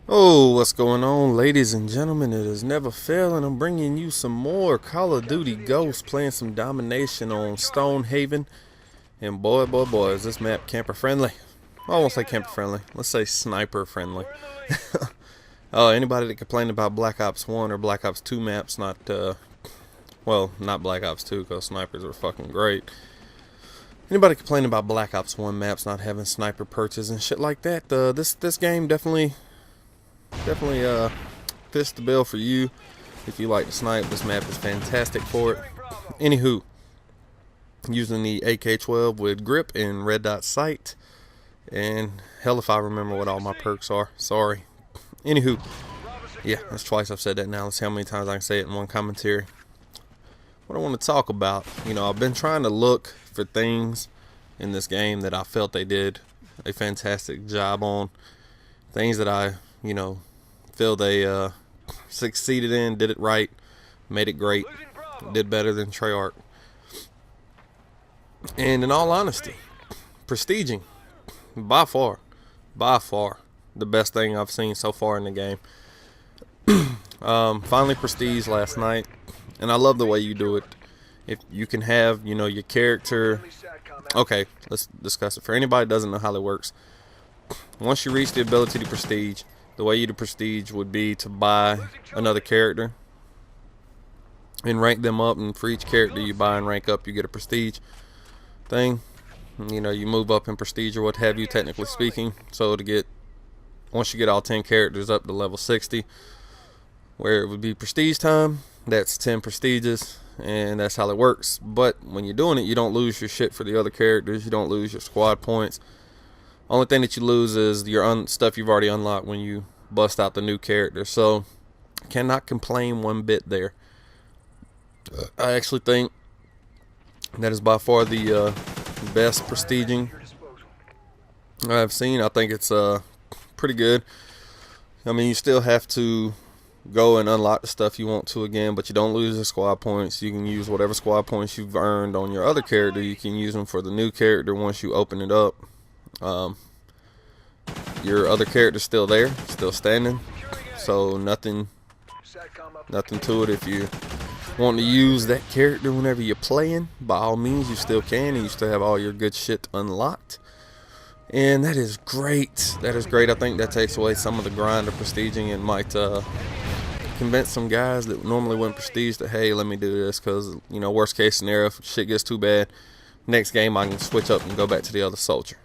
Oh, what's going on, ladies and gentlemen? It is never failing. I'm bringing you some more Call of Duty Ghost, playing some domination on Stonehaven. And boy, is this map camper friendly. I won't say camper friendly. Let's say sniper friendly. Oh, anybody that complained about Black Ops 1 or Black Ops 2 maps, well, not Black Ops 2 because snipers are fucking great. Anybody complaining about Black Ops 1 maps not having sniper perches and shit like that, this game definitely fits the bill for you. If you like to snipe, this map is fantastic for it. Anywho, using the AK-12 with grip and red dot sight, and hell if I remember what all my perks are. Sorry. Anywho, yeah, that's twice I've said that now. Let's see how many times I can say it in one commentary. What I want to talk about, I've been trying to look for things in this game that I felt they did a fantastic job on. Things that I, feel they succeeded in, did it right, made it great, did better than Treyarch. And in all honesty, prestiging, by far, the best thing I've seen so far in the game. Finally prestige last night, and I love the way you do it. If you can have, your character. Okay, let's discuss it. For anybody that doesn't know how that works, once you reach the ability to prestige, the way you do prestige would be to buy another character and rank them up, and for each character you buy and rank up, you get a prestige thing. You move up in prestige or what have you, technically speaking. So once you get all 10 characters up to level 60, where it would be prestige time, that's 10 prestiges, and that's how it works. But when you're doing it, you don't lose your shit for the other characters, you don't lose your squad points. Only thing that you lose is your stuff you've already unlocked when you bust out the new character. So, cannot complain one bit there. I actually think that is by far the best prestiging I've seen. I think it's pretty good. I mean, you still have to go and unlock the stuff you want to again, but you don't lose the squad points. You can use whatever squad points you've earned on your other character. You can use them for the new character once you open it up. Your other character's still there, still standing, so nothing to it. If you want to use that character whenever you're playing, by all means you still can, and you still have all your good shit unlocked, and that is great. I think that takes away some of the grind of prestiging, and might convince some guys that normally wouldn't prestige that, hey, let me do this, because worst case scenario, if shit gets too bad, next game I can switch up and go back to the other soldier.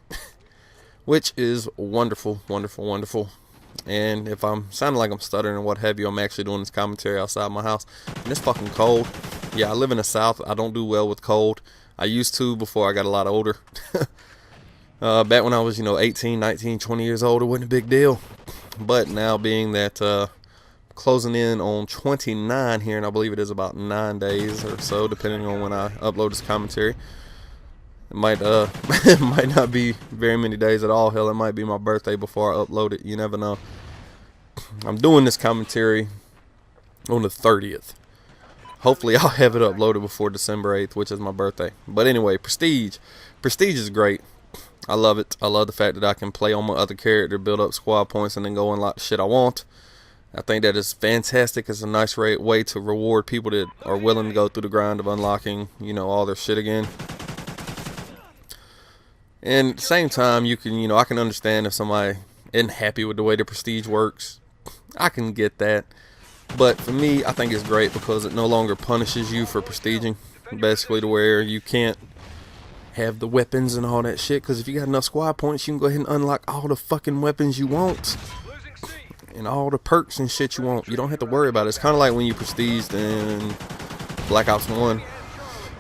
Which is wonderful. And if I'm sounding like I'm stuttering or what have you, I'm actually doing this commentary outside my house, and it's fucking cold. Yeah, I live in the South. I don't do well with cold. I used to before I got a lot older. Back when I was 18, 19, 20 years old, it wasn't a big deal. But now, being that closing in on 29 here, and I believe it is about 9 days or so, depending on when I upload this commentary. It might it might not be very many days at all. Hell, it might be my birthday before I upload it. You never know. I'm doing this commentary on the 30th. Hopefully I'll have it uploaded before December 8th, which is my birthday. But anyway, Prestige is great. I love it. I love the fact that I can play on my other character, build up squad points, and then go unlock the shit I want. I think that is fantastic. It's a nice way to reward people that are willing to go through the grind of unlocking, all their shit again. And at the same time, you can, I can understand if somebody isn't happy with the way the prestige works. I can get that. But for me, I think it's great because it no longer punishes you for prestiging. Basically to where you can't have the weapons and all that shit. Because if you got enough squad points, you can go ahead and unlock all the fucking weapons you want. And all the perks and shit you want. You don't have to worry about it. It's kind of like when you prestiged in Black Ops 1.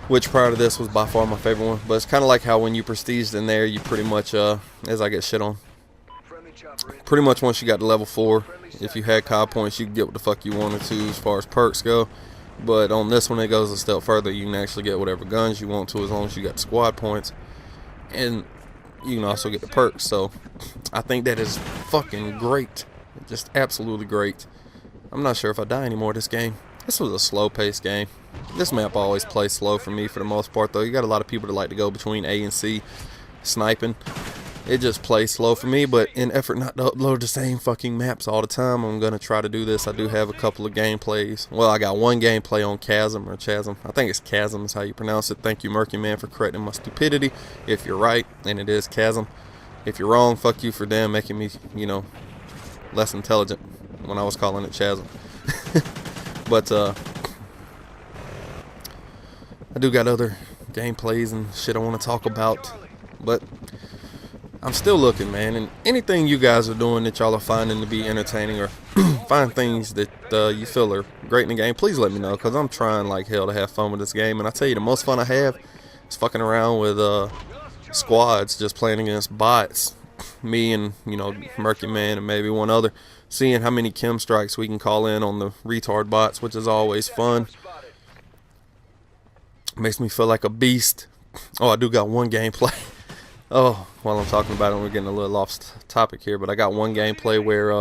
Which prior to this was by far my favorite one. But it's kind of like how when you prestiged in there, you pretty much, as I get shit on, pretty much once you got to level 4, if you had COD points, you could get what the fuck you wanted to as far as perks go. But on this one, it goes a step further. You can actually get whatever guns you want to as long as you got squad points. And you can also get the perks. So I think that is fucking great. Just absolutely great. I'm not sure if I die anymore this game. This was a slow-paced game. This map always plays slow for me for the most part, though. You got a lot of people that like to go between A and C sniping. it just plays slow for me. But in effort not to upload the same fucking maps all the time, I'm gonna try to do this. I do have a couple of gameplays. Well, I got one gameplay on Chasm or Chasm. I think it's Chasm is how you pronounce it. Thank you, Murky Man, for correcting my stupidity. If you're right, and it is Chasm. If you're wrong, fuck you for damn making me, you know, less intelligent when I was calling it Chasm. But I do got other gameplays and shit I want to talk about, but I'm still looking, man. And anything you guys are doing that y'all are finding to be entertaining, or find things that you feel are great in the game, please let me know, because I'm trying like hell to have fun with this game. And I tell you, the most fun I have is fucking around with squads, just playing against bots. Me and, you know, Murky Man and maybe one other, seeing how many chem strikes we can call in on the retard bots, which is always fun. Makes me feel like a beast. Oh, I do got one gameplay. Oh, while I'm talking about it, we're getting a little off topic here, but I got one gameplay where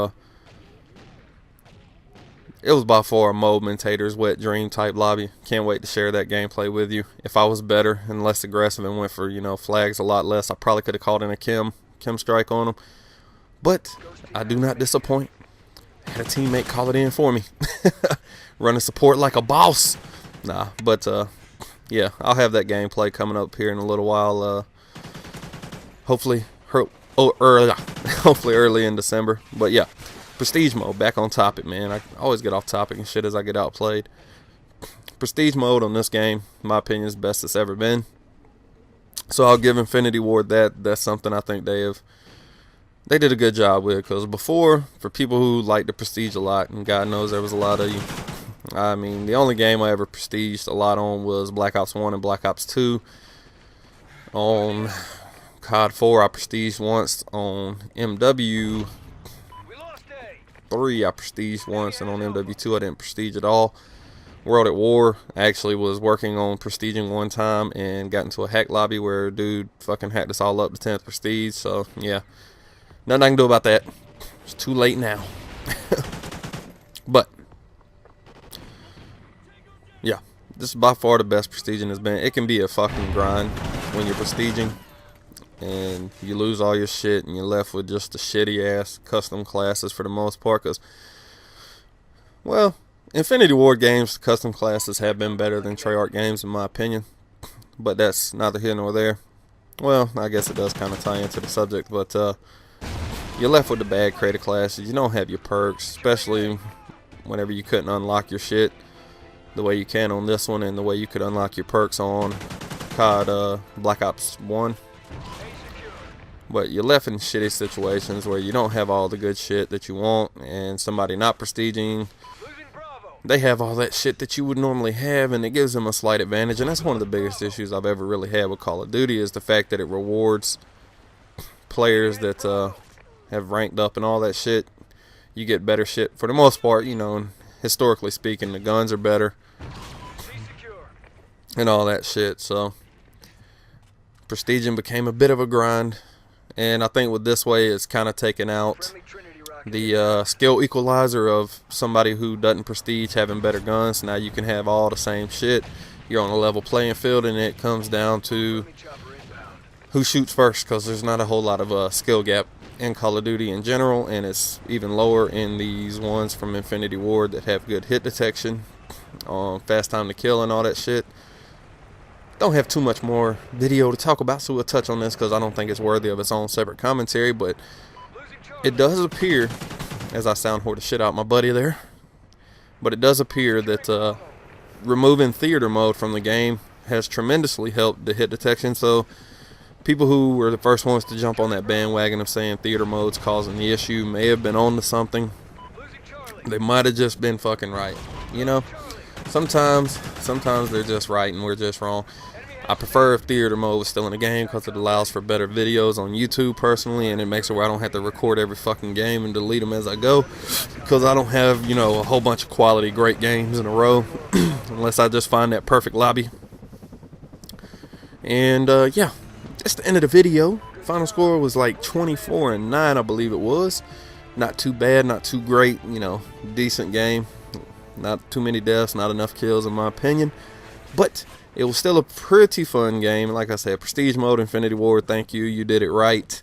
it was by far a Mold Mentator's wet dream type lobby. Can't wait to share that gameplay with you. If I was better and less aggressive and went for, you know, flags a lot less, I probably could have called in a chem strike on them. But I do not disappoint. I had a teammate call it in for me. Running support like a boss. Nah, but yeah, I'll have that gameplay coming up here in a little while. Hopefully early in December. But yeah, Prestige mode, back on topic, man. I always get off topic and shit as I get outplayed. Prestige mode on this game, in my opinion, is the best it's ever been. So I'll give Infinity Ward that. That's something I think they did a good job with. Because before, for people who like the Prestige a lot, and God knows there was a lot of you. I mean, the only game I ever prestiged a lot on was Black Ops 1 and Black Ops 2. On COD 4, I prestiged once. On MW3, I prestiged once. And on MW2, I didn't prestige at all. World at War, I actually was working on prestiging one time and got into a hack lobby where a dude fucking hacked us all up to 10th prestige. So, yeah. Nothing I can do about that. It's too late now. But yeah, this is by far the best prestiging has been. It can be a fucking grind when you're prestiging and you lose all your shit and you're left with just the shitty ass custom classes for the most part. Because, well, Infinity Ward games, custom classes have been better than Treyarch games in my opinion. But that's neither here nor there. Well, I guess it does kind of tie into the subject, but you're left with the bad creative classes. You don't have your perks, especially whenever you couldn't unlock your shit the way you can on this one and the way you could unlock your perks on COD Black Ops 1. But you're left in shitty situations where you don't have all the good shit that you want, and somebody not prestiging, they have all that shit that you would normally have, and it gives them a slight advantage. And that's one of the biggest issues I've ever really had with Call of Duty, is the fact that it rewards players that have ranked up and all that shit. You get better shit for the most part, you know, and historically speaking, the guns are better and all that shit. So prestiging became a bit of a grind, and I think with this way it's kind of taken out the skill equalizer of somebody who doesn't prestige having better guns. Now you can have all the same shit. You're on a level playing field, and it comes down to who shoots first, because there's not a whole lot of skill gap in Call of Duty in general, and it's even lower in these ones from Infinity Ward that have good hit detection, fast time to kill and all that shit. Don't have too much more video to talk about, so we'll touch on this because I don't think it's worthy of its own separate commentary. But it does appear, as I sound whore the shit out my buddy there, but it does appear that removing theater mode from the game has tremendously helped the hit detection. So people who were the first ones to jump on that bandwagon of saying theater mode's causing the issue may have been on to something. They might have just been fucking right. You know, sometimes they're just right and we're just wrong. I prefer if theater mode was still in the game because it allows for better videos on YouTube personally, and it makes it where I don't have to record every fucking game and delete them as I go, because I don't have, you know, a whole bunch of quality great games in a row unless I just find that perfect lobby. And yeah, that's the end of the video. Final score was like 24-9, I believe it was. Not too bad, not too great, you know, decent game. Not too many deaths, not enough kills in my opinion, but it was still a pretty fun game. Like I said, prestige mode, Infinity Ward, thank you, you did it right.